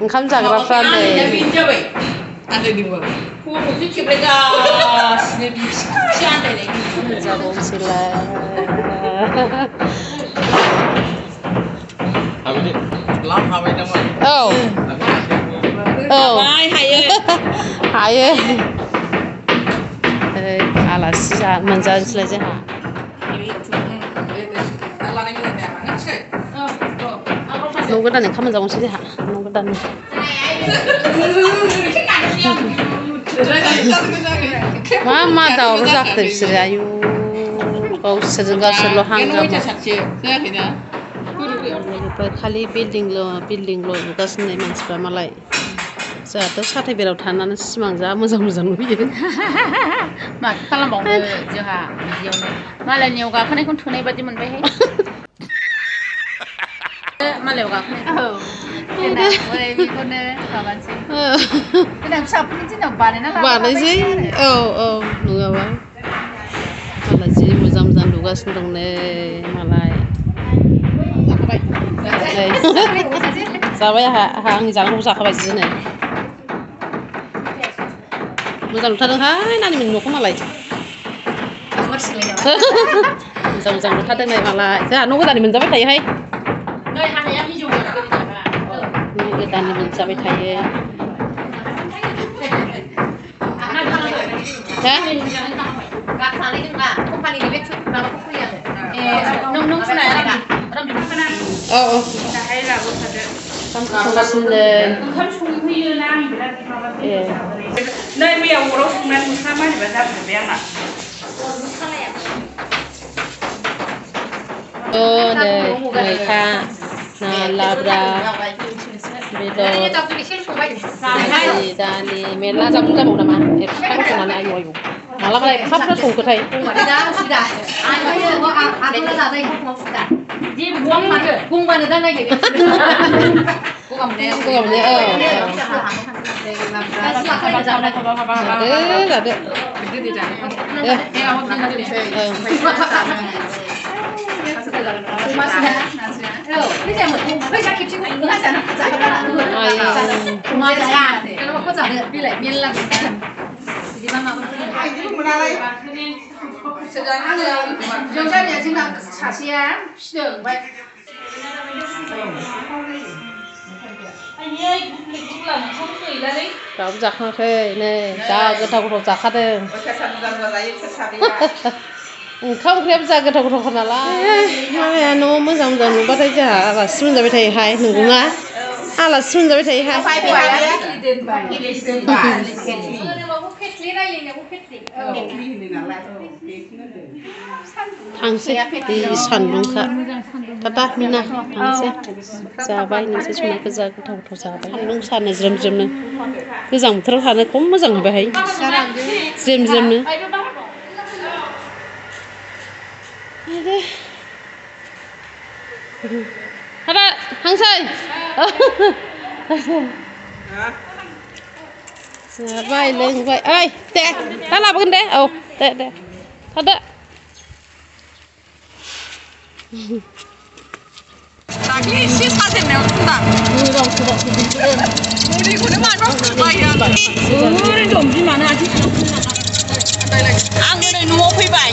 ओंखाम जाग्राफ्रा नै जाबावसैलाय औ हायो आलासि मोनजानोसैलाय जोंहा न' गोदान ओंखाम मोनजाबावनोसै जोंहा न' गोदान मा दावराव जाखो बिसोरो आयु गावसोरजों गावसोरल' हांगामा खालि बिल्डिंल' लुगासिनो मानसिफ्रा मालाय जोंहाथ' साथाय बेराव थानानै सिमां जा मोजां नुयो माथो खालामबावनो जोंहा बिदियावनो मालायनियाव गाखोनायखौनो थोनाय बादि मोनबायहाय मालायाव गाखोनायखौ बेखौनो माबानोसै देनां फिसाफोरनि दिनाव बानायसै औ नङाबा मालाय जि मोजां लुगासिनो दं नै मालाय जाबाय आंहा आंनि जानांगौ जाखाबाय जिनो मोजां नुथारदोंहाय नानिमोननि न'खौ मालाय मोजां नुथारदों नै मालाय जोंहा न' गोदाननि मोनजाबाय थायोहाय न' गोदाननि मोनजाबाय थायो नै मैया अराव संनानै नोंस्रा मानिबा जाजोब्बाय आंना मैथा ना लाब्रा बेदर दालि मेरला जाबावो नामा एफा संनानै आयु मालाबालाय एफाफ्रा संखोथाय बुंबानो दा नागिरो सासेया फिदों ओमफ्राय दाबो जाखाङाखै नै जा गोथाव जाखादों ओंखाम ओंख्रियाबो जा गोथाव नालाय मालाया न' मोजां नुबाथाय जोंहा आलासि मोनजाबाय थायोहाय नंगौना आलासि मोनजाबाय थायोहाय थांसै सान्दुंखा टाटा मिना थांसै जाबाय नोंसोर संनायखौ जा गोथाव जाबाय सान्दुं सानो ज्रोमनो गोजां बोथोराव थानो खम मोजां नुबायहाय ज्रोमनो टाटा थांसै जाबाय लोंबाय ओइ दे दा लाबोगोन दे औ दे थादो दाख्लै एसे साजेननायाव फुदा मुलिखौनो मानो फुबाय आं ओरैनो दं बिमानो आथिं आं ओरै न'आव फैबाय